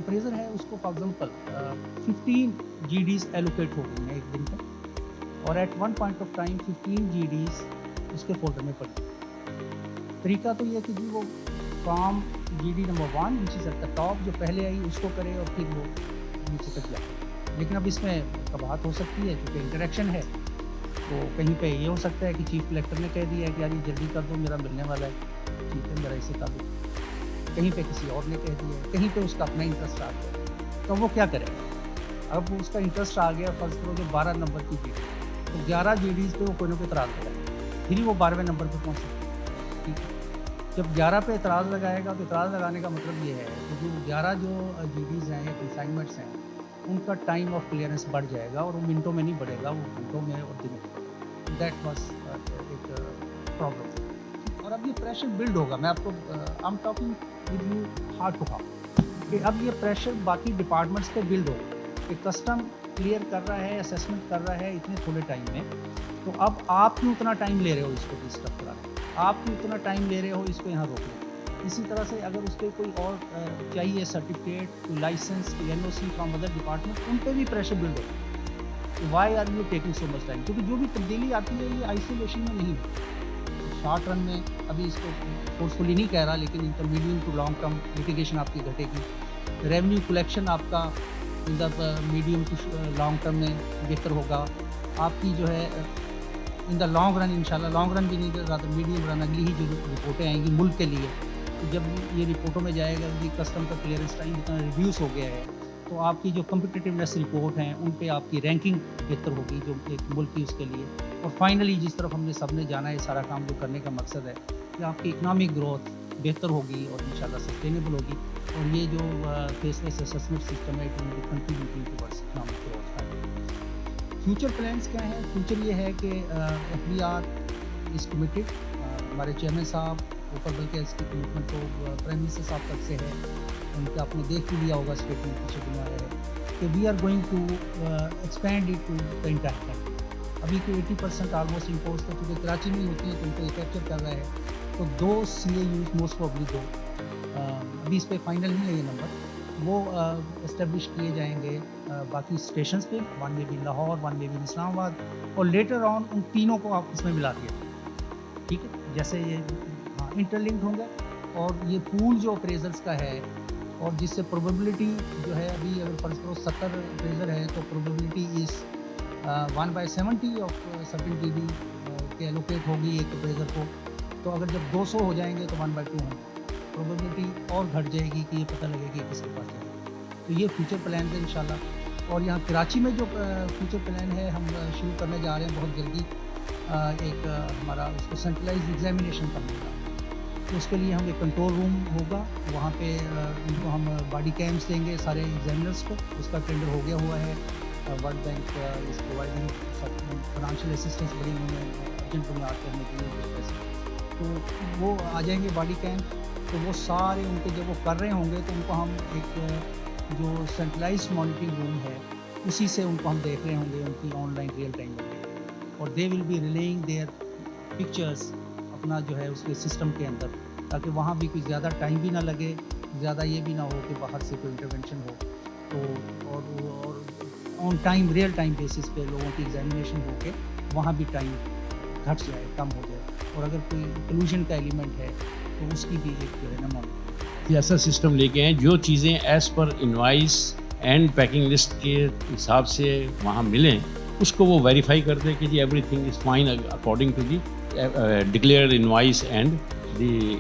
Appraisal है उसको for example 15 GDs allocate हो गई हैं एक दिन में, और at one point of time 15 GDs उसके फोल्डर में पड़ी। तरीका तो ये है कि जी वो काम GD number 1 which is at the top जो पहले आई उसको करे और फिर वो नीचे तक जाए। लेकिन अब इसमें कबाहत हो सकती है क्योंकि इंटरेक्शन है, तो कहीं पे ये हो सकता है कि चीफ कलेक्टर ने कह दिया है कि यार ये जल्दी कर दो मेरा मिलने वाला है, ठीक है मेरा इसे कर दो। कहीं पे किसी और ने कह दिया है, कहीं पे उसका अपना इंटरेस्ट आ गया, तो वो क्या करेगा? अब उसका इंटरेस्ट आ गया फर्स्ट करो जो 12 नंबर की GD, तो 11 GDs पे वो कोई ना कोई एतराज़ लगाएगा, फिर ही वो 12वें नंबर पे पहुँच सकता है, ठीक है। जब 11 पे एतराज़ लगाएगा तो एतराज़ लगाने का मतलब ये है कि जो 11 जो GDs हैं या कंसाइनमेंट्स हैं उनका टाइम ऑफ क्लियरेंस बढ़ जाएगा, और वो मिनटों में नहीं बढ़ेगा, वो घंटों में और दिनों में। दैट वाज एक प्रॉब्लम। और अब ये प्रेशर बिल्ड होगा, मैं आपको I am talking with you heart to heart, कि अब ये प्रेशर बाकी डिपार्टमेंट्स पे बिल्ड होगा कि कस्टम क्लियर कर रहा है, असेसमेंट कर रहा है इतने थोड़े टाइम में, तो अब आप क्यों उतना टाइम ले रहे हो इसको डिस्टर्ब कराने, आप क्यों उतना टाइम ले रहे हो इसको यहाँ रोकने। इसी तरह से अगर उसके कोई और चाहिए सर्टिफिकेट, कोई लाइसेंस, कोई NOC फ्रॉम अदर डिपार्टमेंट, उन पर भी प्रेशर बिल्ड होगा। Why are you taking so much time? क्योंकि जो भी तब्दीली आती है ये आइसोलेशन में नहीं होती। शॉर्ट रन में अभी इसको फोर्सफुली नहीं कह रहा, लेकिन intermediate to long term litigation आपकी घटेगी, रेवेन्यू कलेक्शन आपका in the medium to long term में बेहतर होगा, आपकी जो है इन द लॉन्ग रन, इंशाल्लाह लॉन्ग रन भी नहीं कर रहा तो मीडियम रन अगली ही जो रिपोर्टें आएंगी मुल्क के लिए, तो जब ये रिपोर्टों में जाएगा कि कस्टम का क्लियरेंस टाइम इतना रिड्यूस हो गया है, तो आपकी जो कम्पिटिटिवनेस रिपोर्ट हैं उन पे आपकी रैंकिंग बेहतर होगी जो एक मुल्क की उसके लिए। और फाइनली जिस तरफ हमने सबने जाना है सारा काम जो करने का मकसद है कि आपकी इकनॉमिक ग्रोथ बेहतर होगी और इंशाल्लाह सस्टेनेबल होगी, और ये जो फेसलेस असेसमेंट सिस्टम है it will contributing towards economic growth. Future plans क्या हैं? फ्यूचर ये है कि FBR इज़ कमिटेड, हमारे चेयरमैन साहब ऊपर बल्कि इसकी कमिटमेंट तो प्राइम मिनिस्टर साहब तक से है, उनका आपने देख भी लिया होगा स्टेटमेंट पीछे बना है कि we are going to expand it to the entire country. अभी तो 80% ऑलमोस्ट इम्पोर्ट्स तो चूँकि कराची में ही होती है तो उनको ये कैप्चर कर रहा है, तो 2 CAUs मोस्ट प्रॉब्ली 2 अभी इस पर फाइनल नहीं है ये नंबर, वो इस्टेब्लिश किए जाएंगे बाकी स्टेशंस पे, वन में भी लाहौर, वन में भी इस्लामाबाद, और लेटर ऑन उन तीनों को आप इसमें मिला दिया, ठीक है, जैसे ये हाँ इंटरलिंक्ड होंगे। और ये पूल जो अप्रेजर्स का है और जिससे प्रोबेबिलिटी जो है अभी अगर फर्ज करो 70 अप्रेजर है तो probability is 1/70 of certain GD के एलोकेट होगी एक अप्रेजर को, तो अगर जब 200 हो जाएंगे तो 1/2 होंगे, प्रोबेबिलिटी और घट जाएगी कि ये पता लगेगा कि किसके पास है। तो ये फ्यूचर प्लान है इंशाल्लाह। और यहाँ कराची में जो फ्यूचर प्लान है हम शुरू करने जा रहे हैं बहुत जल्दी, एक हमारा उसको सेंट्रलाइज एग्जामिनेशन करने का, तो उसके लिए हम एक कंट्रोल रूम होगा, वहाँ पे उनको हम बॉडी कैम्स देंगे सारे एग्जामिनर्स को, उसका टेंडर हो गया हुआ है, वर्ल्ड बैंक इस प्रोवाइडिंग फाइनेंशियल असिस्टेंस बड़ी उन्होंने अर्जेंट बुनियाद पर हमें दी है पैसे, तो वो आ जाएंगे बॉडी कैम्प, तो वो सारे उनके जब वो कर रहे होंगे तो उनको हम एक जो सेंट्रलाइज मॉनिटरिंग रूम है उसी से उनको हम देख रहे होंगे उनकी ऑनलाइन रियल टाइम में, और they will be relaying their pictures अपना जो है उसके सिस्टम के अंदर, ताकि वहाँ भी कुछ ज़्यादा टाइम भी ना लगे, ज़्यादा ये भी ना हो कि बाहर से कोई इंटरवेंशन हो, तो और on time real time basis पे लोगों की एग्जामिनेशन हो के वहाँ भी टाइम घट जाए, कम हो जाए, और अगर कोई कलूजन का एलिमेंट है तो उसकी भी एक जो है ना मॉनिटरिंग। ऐसा सिस्टम लेके आए जो चीज़ें as per invoice and packing list के हिसाब से वहाँ मिलें, उसको वो वेरीफाई कर दे कि जी everything is fine according to the declared invoice and the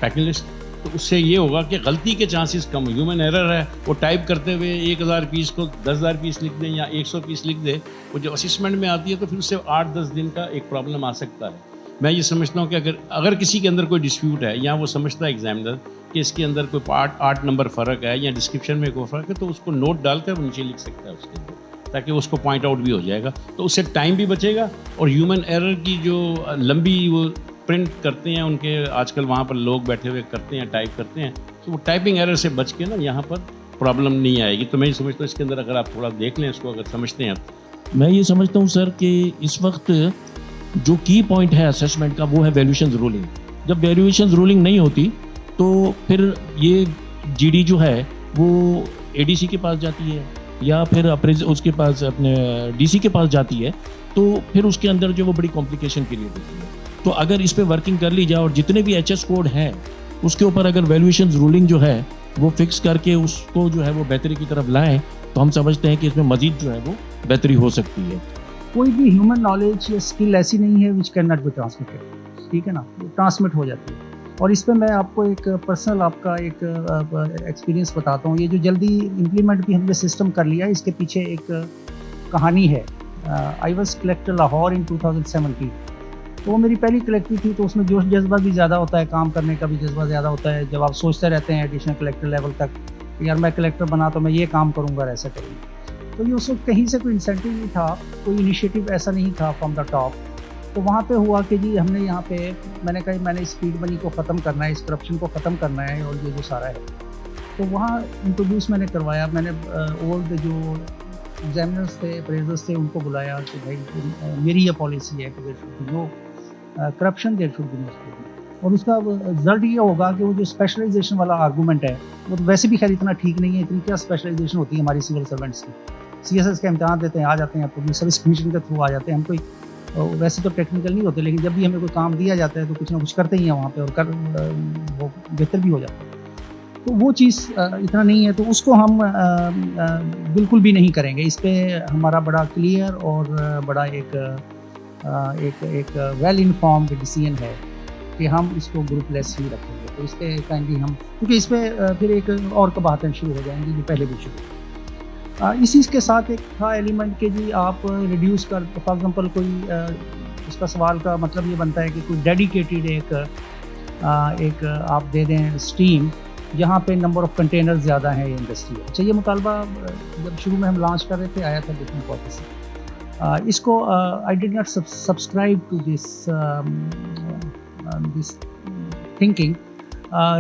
packing list. तो उससे ये होगा कि गलती के चांसेस कम, ह्यूमन एरर है, वो टाइप करते हुए 1000 पीस को 10,000 पीस लिख दें या 100 पीस लिख दे, वो जो असिस्मेंट में आती है तो फिर उससे 8-10 दिन का एक प्रॉब्लम आ सकता है। मैं ये समझता हूँ कि अगर किसी के अंदर कोई डिस्प्यूट है या वो समझता है एग्जामिनर कि इसके अंदर कोई 8 नंबर फ़र्क है या डिस्क्रिप्शन में कोई फ़र्क है, तो उसको नोट डालकर वो नीचे लिख सकता है उसके अंदर, ताकि उसको पॉइंट आउट भी हो जाएगा, तो उससे टाइम भी बचेगा। और ह्यूमन एरर की जो लंबी वो प्रिंट करते हैं उनके आजकल वहाँ पर लोग बैठे हुए करते हैं, टाइप करते हैं, तो वो टाइपिंग एरर से बच के ना यहाँ पर प्रॉब्लम नहीं आएगी। तो मैं ये समझता हूँ इसके अंदर अगर आप थोड़ा देख लें इसको, अगर समझते हैं आप। मैं ये समझता हूँ सर कि इस वक्त जो की पॉइंट है असेसमेंट का वो है वैल्यूएशन रूलिंग। जब वैल्यूएशन रूलिंग नहीं होती तो फिर ये GD जो है وہ ADC کے پاس جاتی ہے یا پھر اس کے پاس اپنے DC کے پاس جاتی ہے, تو پھر اس کے اندر جو وہ بڑی کمپلیکیشن کریٹ ہوتی ہے. تو اگر اس پہ ورکنگ کر لی جائے اور جتنے بھی HS کوڈ ہیں اس کے اوپر اگر ویلیویشن رولنگ جو ہے وہ فکس کر کے اس کو جو ہے وہ بہتری کی طرف لائیں, تو ہم سمجھتے ہیں کہ اس میں مزید جو ہے وہ بہتری ہو سکتی ہے. کوئی بھی ہیومن نالج یا اسکل ایسی نہیں ہے which cannot be transmitted, ٹھیک ہے نا, ٹرانسمٹ ہو جاتی ہے. اور اس پہ میں آپ کو ایک پرسنل آپ کا ایک ایکسپیرینس بتاتا ہوں. یہ جو جلدی امپلیمنٹ بھی ہم نے سسٹم کر لیا, اس کے پیچھے ایک کہانی ہے. آئی واز کلیکٹر لاہور ان 2017. تو وہ میری پہلی کلیکٹر تھی, تو اس میں جوش جذبہ بھی زیادہ ہوتا ہے, کام کرنے کا بھی جذبہ زیادہ ہوتا ہے. جب آپ سوچتے رہتے ہیں ایڈیشنل کلیکٹر لیول تک کہ یار میں کلیکٹر بنا تو میں یہ کام کروں گا اور ایسا کروں گا, تو یہ اس وقت کہیں سے کوئی انسینٹیو نہیں تھا, کوئی انیشیٹو ایسا نہیں تھا فرام دا ٹاپ. تو وہاں پہ ہوا کہ جی ہم نے یہاں پہ میں نے کہا میں نے اسپیڈ منی کو ختم کرنا ہے, اس کرپشن کو ختم کرنا ہے, اور یہ جو سارا ہے. تو وہاں انٹروڈیوس میں نے کروایا. میں نے اولڈ جو ایگزامنرس تھے, اپریزرس تھے, ان کو بلایا کہ بھائی میری یہ پالیسی ہے کہ جو corruption there should be no speed. اور اس کا رزلٹ یہ ہوگا کہ وہ جو اسپیشلائزیشن والا آرگومنٹ ہے وہ ویسے بھی خیر اتنا ٹھیک نہیں ہے. اتنی کیا اسپیشلائزیشن ہوتی ہے ہماری سول سرونٹس کی. CSS کا امتحان دیتے ہیں, آ جاتے ہیں, پبلک سروس کمیشن کے تھرو آ جاتے ہیں. ہم کوئی ویسے تو ٹیکنیکل نہیں ہوتے, لیکن جب بھی ہمیں کوئی کام دیا جاتا ہے تو کچھ نہ کچھ کرتے ہی ہیں وہاں پہ, اور وہ بہتر بھی ہو جاتا ہے. تو وہ چیز اتنا نہیں ہے, تو اس کو ہم بالکل بھی نہیں کریں گے. اس پہ ہمارا بڑا کلیئر اور بڑا ایک ویل انفارمڈ ڈیسیژن ہے کہ ہم اس کو گروپ لیس ہی رکھیں گے. تو اس پہ کائنڈلی ہم, کیونکہ اس پہ پھر ایک اور کباہتیں شروع ہو جائیں گی جو پہلے بھی شروع. اسی کے ساتھ ایک تھا ایلیمنٹ کہ جی آپ ریڈیوس کر, فار ایگزامپل کوئی اس کا سوال کا مطلب یہ بنتا ہے کہ کوئی ڈیڈیکیٹڈ ایک آپ دے دیں اسٹیم جہاں پہ نمبر آف کنٹینر زیادہ ہیں یہ انڈسٹری. اچھا, یہ مطالبہ جب شروع میں ہم لانچ کر رہے تھے آیا تھا ڈفرینٹ پارٹی سے. اس کو I did not subscribe to this thinking.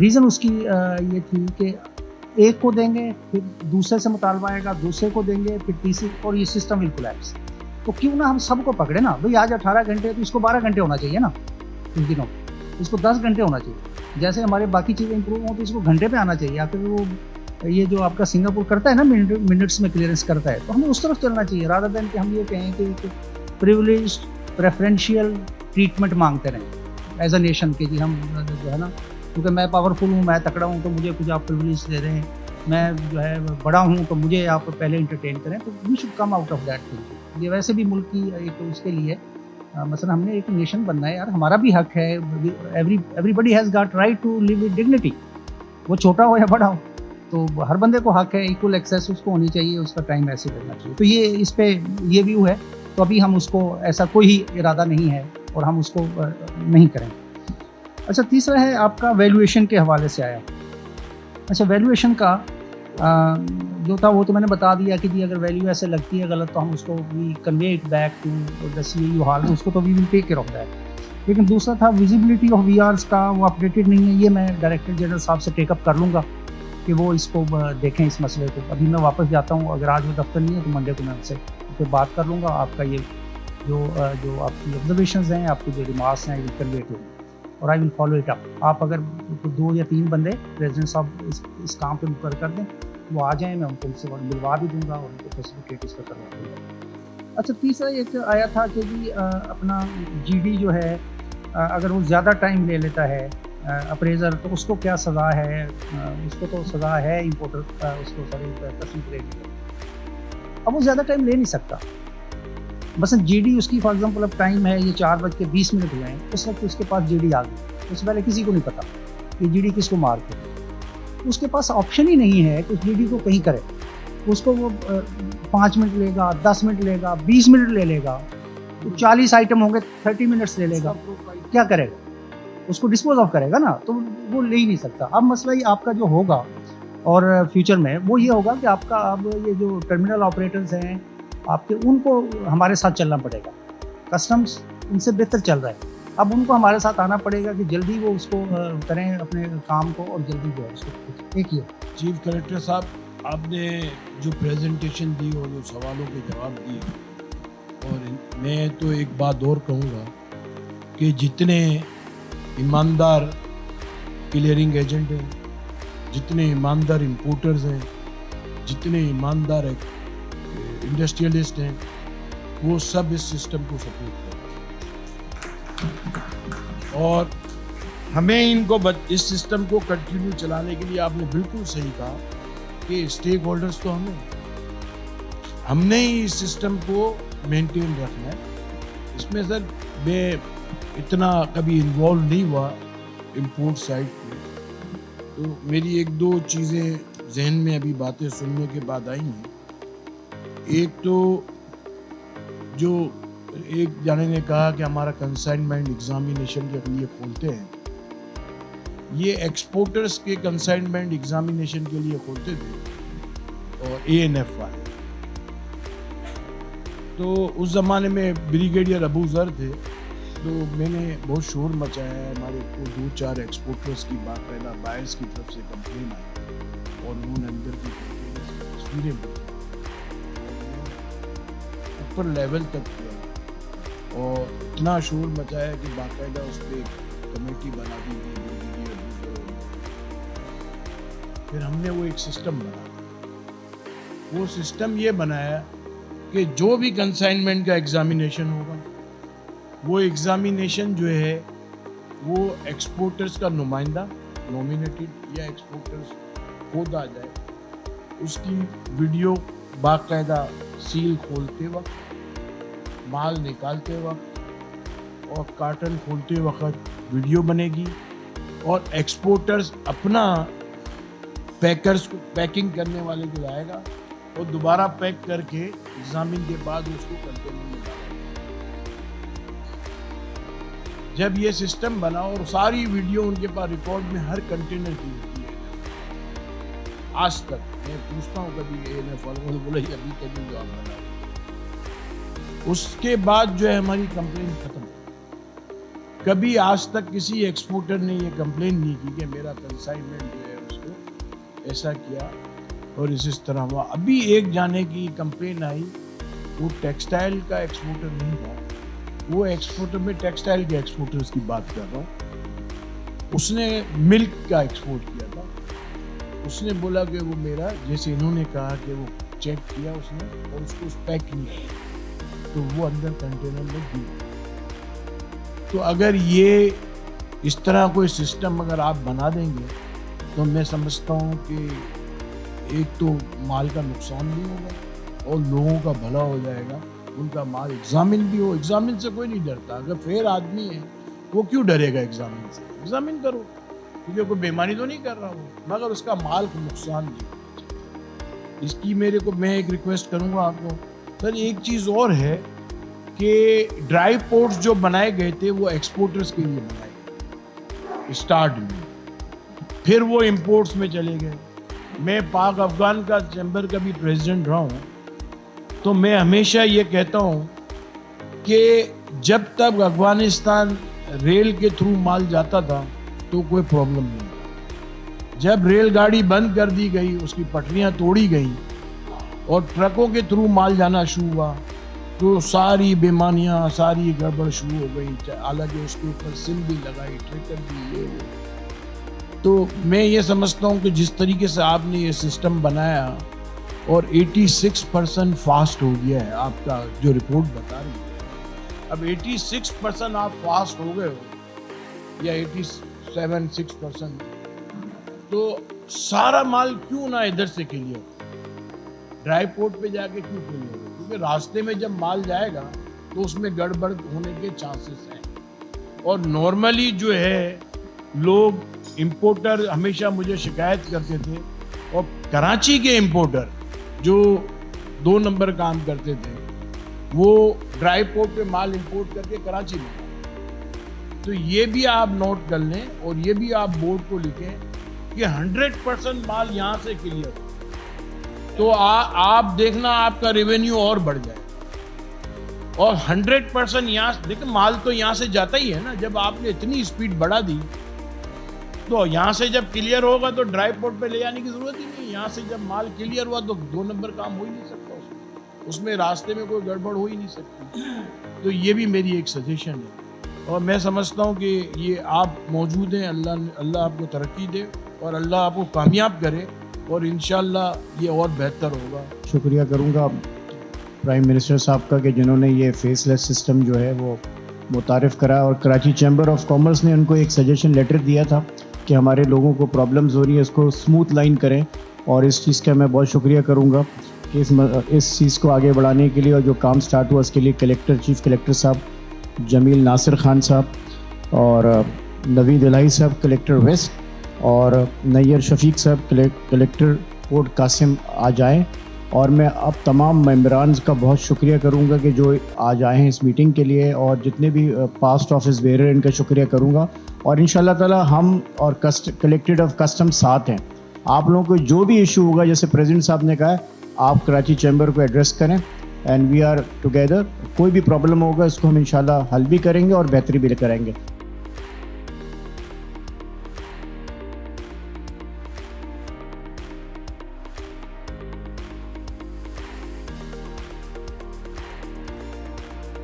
Reason اس کی یہ تھی کہ ایک کو دیں گے, پھر دوسرے سے مطالبہ آئے گا, دوسرے کو دیں گے, پھر تیسری, اور یہ سسٹم ول کولیپس. تو کیوں نہ ہم سب کو پکڑے نا بھائی, آج 18 گھنٹے تو اس کو 12 گھنٹے ہونا چاہیے نا ان دنوں, اس کو 10 گھنٹے ہونا چاہیے. جیسے ہمارے باقی چیزیں امپروو ہوں تو اس کو گھنٹے پہ آنا چاہیے. آخر وہ یہ جو آپ کا سنگاپور کرتا ہے نا منٹس میں کلیئرنس کرتا ہے, تو ہمیں اس طرف چلنا چاہیے رادر دین کہ ہم یہ کہیں کہ پریولیجڈ پریفرینشیل ٹریٹمنٹ مانگتے رہیں ایز اے نیشن کہ جی ہم جو ہے نا, کیونکہ میں پاورفل ہوں, میں تکڑا ہوں, تو مجھے کچھ آپ پریولیج دے رہے ہیں, میں جو ہے بڑا ہوں تو مجھے آپ پہلے انٹرٹین کریں. تو we should come out of that thing. یہ ویسے بھی ملک کی ایک اس کے لیے مثلا ہم نے ایک نیشن بننا ہے یار, ہمارا بھی حق ہے. Everybody has got right to live with dignity, وہ چھوٹا ہو یا بڑا ہو, تو ہر بندے کو حق ہے, ایکول ایکسیس اس کو ہونی چاہیے, اس کا ٹائم ایسے کرنا چاہیے. تو یہ اس پہ یہ ویو ہے. تو ابھی ہم اس کو ایسا کوئی ارادہ نہیں ہے اور ہم اس کو نہیں کریں. اچھا, تیسرا ہے آپ کا ویلیویشن کے حوالے سے آیا. اچھا, ویلیویشن کا جو تھا وہ تو میں نے بتا دیا کہ جی اگر ویلیو ایسے لگتی ہے غلط تو ہم اس کو we convey it back to the CAU hall, اس کو تو we will take care of that. لیکن دوسرا تھا ویزیبلٹی آف VRs کا, وہ اپڈیٹڈ نہیں ہے. یہ میں ڈائریکٹر جنرل صاحب سے ٹیک اپ کر لوں گا کہ وہ اس کو دیکھیں اس مسئلے کو. ابھی میں واپس جاتا ہوں, اگر آج وہ دفتر نہیں ہے تو منڈے کو میں ان سے پھر بات کر لوں گا. آپ کا یہ جو آپ کی آبزرویشنز ہیں, آپ کی جو ریمارکس ہیں, یہ کنوے ٹو اور آئی ول فالو اٹ اپ. آپ اگر 2 یا 3 بندے پریزیڈنٹ صاحب اس کام پہ مقرر کر دیں, وہ آ جائیں, میں ان کو ان سے ملوا بھی دوں گا اور ان کو فیسیلیٹیٹ اس کا کروا دوں گا. اچھا, تیسرا ایک آیا تھا کہ جی اپنا GD جو ہے اگر وہ زیادہ ٹائم لے لیتا ہے اپریزر, تو اس کو کیا سزا ہے. اس کو تو سزا ہے امپورٹر, اس کو ساری تصویر لے لی. اب وہ زیادہ ٹائم لے نہیں سکتا. مثلا GD اس کی فار ایگزامپل اب ٹائم ہے یہ 4:20 ہوئے ہیں, اس وقت اس کے پاس GD آ گئی. اس سے پہلے کسی کو نہیں پتا کہ GD کس کو مار کے, اس کے پاس آپشن ہی نہیں ہے کہ اس GD کو کہیں کرے. اس کو وہ 5 منٹ لے گا, 10 منٹ لے گا, 20 منٹ لے لے گا, 40 آئٹم ہوں گے 30 منٹس لے لے گا. کیا کرے گا, اس کو ڈسپوز آف کرے گا نا, تو وہ لے ہی نہیں سکتا. اب مسئلہ یہ آپ کا جو ہوگا اور فیوچر میں وہ یہ ہوگا کہ آپ کا اب یہ جو ٹرمینل آپریٹرز ہیں آپ کے, ان کو ہمارے ساتھ چلنا پڑے گا. کسٹمز ان سے بہتر چل رہا ہے, اب ان کو ہمارے ساتھ آنا پڑے گا کہ جلدی وہ اس کو کریں اپنے کام کو, اور جلدی جو ہے اس کو ایک ہی ہے. چیف کلیکٹر صاحب, آپ نے جو پریزنٹیشن دی اور جو سوالوں کے جواب دیے, اور میں تو ایک بات اور کہوں گا کہ جتنے ایماندار کلیئرنگ ایجنٹ ہیں जितने ईमानदार इंपोर्टर्स हैं, जितने ईमानदार इंडस्ट्रियलिस्ट हैं, वो सब इस सिस्टम को सपोर्ट करते हैं। और हमें इस सिस्टम को कंटिन्यू चलाने के लिए आपने बिल्कुल सही कहा कि स्टेक होल्डर्स तो हमने ही इस सिस्टम को मेंटेन रखना है। इसमें सर मैं इतना कभी इन्वॉल्व नहीं हुआ इंपोर्ट साइड पे, तो मेरी एक दो चीज़ें जहन में अभी बातें सुनने के बाद आई हैं। एक तो जो एक जाने ने कहा कि हमारा कंसाइनमेंट एग्जामिनेशन के लिए खोलते हैं, ये एक्सपोर्टर्स के कंसाइनमेंट एग्जामिनेशन के लिए खोलते थे और ANF वाले। तो उस ज़माने में ब्रिगेडियर अबू ज़र थे, तो मैंने बहुत शोर मचाया है। हमारे को 2-4 एक्सपोर्टर्स की बाकायदा बायर्स की तरफ से कंप्लेन आई और उन्होंने अंदर की तस्वीरें ऊपर लेवल तक किया और इतना शोर मचाया कि बाकायदा उस पर कमेटी बना दी गई ब्रिगेडियर अबू ज़र। फिर हमने वो एक सिस्टम बनाया। वो सिस्टम ये बनाया कि जो भी कंसाइनमेंट का एग्जामिनेशन होगा, वो एग्जामिनेशन जो है वो एक्सपोर्टर्स का नुमाइंदा नॉमिनेटेड या एक्सपोर्टर्स खुद आ जाए, उसकी वीडियो बाकायदा सील खोलते वक्त, माल निकालते वक्त और कार्टन खोलते वक्त वीडियो बनेगी और एक्सपोर्टर्स अपना पैकर्स को पैकिंग करने वाले को लाएगा और दोबारा पैक करके एग्जामिन के बाद उसको कंटेनर में डालेगा। जब ये सिस्टम बना और सारी वीडियो उनके पास रिकॉर्ड में हर कंटेनर की होती है, आज तक मैं पूछता हूँ कभी ANF वालों को, बोला ये अभी तक भी जवाब बना। उसके बाद जो है हमारी कंप्लेन खत्म। कभी आज तक किसी एक्सपोर्टर ने ये कंप्लेन नहीं की कि मेरा कंसाइनमेंट जो है उसको ऐसा किया और इस तरह हुआ। अभी एक जाने की कंप्लेन आई, वो टेक्सटाइल का एक्सपोर्टर नहीं था, वो एक्सपोर्टर में टेक्सटाइल के एक्सपोर्टर्स की बात कर रहा हूँ। उसने मिल्क का एक्सपोर्ट किया था। उसने बोला कि वो मेरा, जैसे इन्होंने कहा कि वो चेक किया उसने और उसको पैक नहीं किया, तो वो अंदर कंटेनर में दी। तो अगर ये इस तरह कोई सिस्टम अगर आप बना देंगे तो मैं समझता हूँ कि एक तो माल का नुकसान नहीं होगा और लोगों का भला हो जाएगा, उनका माल एग्जामिन भी हो। एग्जामिन से कोई नहीं डरता। अगर फेयर आदमी है वो क्यों डरेगा एग्जामिन से? एग्जामिन करो, क्योंकि कोई बेईमानी तो नहीं कर रहा हो, मगर उसका माल को नुकसान नहीं। इसकी मैं एक रिक्वेस्ट करूंगा आपको सर। एक चीज़ और है कि ड्राई पोर्ट्स जो बनाए गए थे वो एक्सपोर्टर्स के लिए बनाए गए स्टार्ट में, फिर वो इंपोर्ट्स में चले गए। मैं पाक अफगान का चैम्बर का भी प्रेसिडेंट रहा हूँ, तो मैं हमेशा ये कहता हूँ कि जब तक अफगानिस्तान रेल के थ्रू माल जाता था तो कोई प्रॉब्लम नहीं था। जब रेलगाड़ी बंद कर दी गई, उसकी पटरियाँ तोड़ी गई और ट्रकों के थ्रू माल जाना शुरू हुआ, तो सारी बेमानियाँ, सारी गड़बड़ शुरू हो गई। हालांकि उसके ऊपर सिल भी लगाई, ट्रिकर भी, ये वो। तो मैं ये समझता हूँ कि जिस तरीके से आपने ये सिस्टम बनाया और 86% फास्ट हो गया है, आपका जो रिपोर्ट बता रही है, अब 86% आप फास्ट हो गए हो या 87-6%, तो सारा माल क्यों ना इधर से क्लियर हो, ड्राई पोर्ट पे जाके क्यों क्लियर हो? क्योंकि रास्ते में जब माल जाएगा तो उसमें गड़बड़ होने के चांसेस हैं। और नॉर्मली जो है लोग इंपोर्टर हमेशा मुझे शिकायत करते थे, और कराची के इंपोर्टर जो 2 नंबर काम करते थे वो ड्राई पोर्ट पे माल इंपोर्ट करके कराची में। तो ये भी आप नोट कर लें और ये भी आप बोर्ड को लिखें कि 100% माल यहाँ से क्लियर हो, तो आप देखना आपका रेवेन्यू और बढ़ जाए। और 100% यहाँ देखिए माल तो यहाँ से जाता ही है ना। जब आपने इतनी स्पीड बढ़ा दी तो यहाँ से जब क्लियर होगा तो ड्राई पोर्ट पे ले जाने की जरूरत ही नहीं। यहाँ से जब माल क्लियर हुआ तो 2 नंबर काम हो ही नहीं सकता उसमें रास्ते में कोई गड़बड़ हो ही नहीं सकती। तो ये भी मेरी एक सजेशन है और मैं समझता हूँ कि ये आप मौजूद हैं, अल्लाह आपको तरक्की दे اور اللہ آپ کو کامیاب کرے اور انشاءاللہ یہ اور بہتر ہوگا. شکریہ کروں گا پرائم منسٹر صاحب کا کہ جنہوں نے یہ فیس لیس سسٹم جو ہے وہ متعارف کرا, اور کراچی چیمبر آف کامرس نے ان کو ایک سجیشن لیٹر دیا تھا کہ ہمارے لوگوں کو پرابلمز ہو رہی ہیں, اس کو اسموتھ لائن کریں, اور اس چیز کا میں بہت شکریہ کروں گا کہ اس چیز کو آگے بڑھانے کے لیے اور جو کام سٹارٹ ہوا اس کے لیے کلیکٹر, چیف کلیکٹر صاحب جمیل ناصر خان صاحب اور نوید الہی صاحب کلیکٹر ویسٹ اور نیر شفیق صاحب کلیکٹر پورٹ قاسم آج آئیں. اور میں اب تمام ممبران کا بہت شکریہ کروں گا کہ جو آج آئے ہیں اس میٹنگ کے لیے, اور جتنے بھی پاسٹ آفس بیئرر ان کا شکریہ کروں گا. اور انشاءاللہ تعالی ہم اور کلیکٹریٹ آف کسٹم ساتھ ہیں. آپ لوگوں کو جو بھی ایشو ہوگا, جیسے پریزیڈنٹ صاحب نے کہا ہے, آپ کراچی چیمبر کو ایڈریس کریں اینڈ وی آر ٹوگیدر. کوئی بھی پرابلم ہوگا اس کو ہم انشاءاللہ حل بھی کریں گے اور بہتری بھی کریں گے.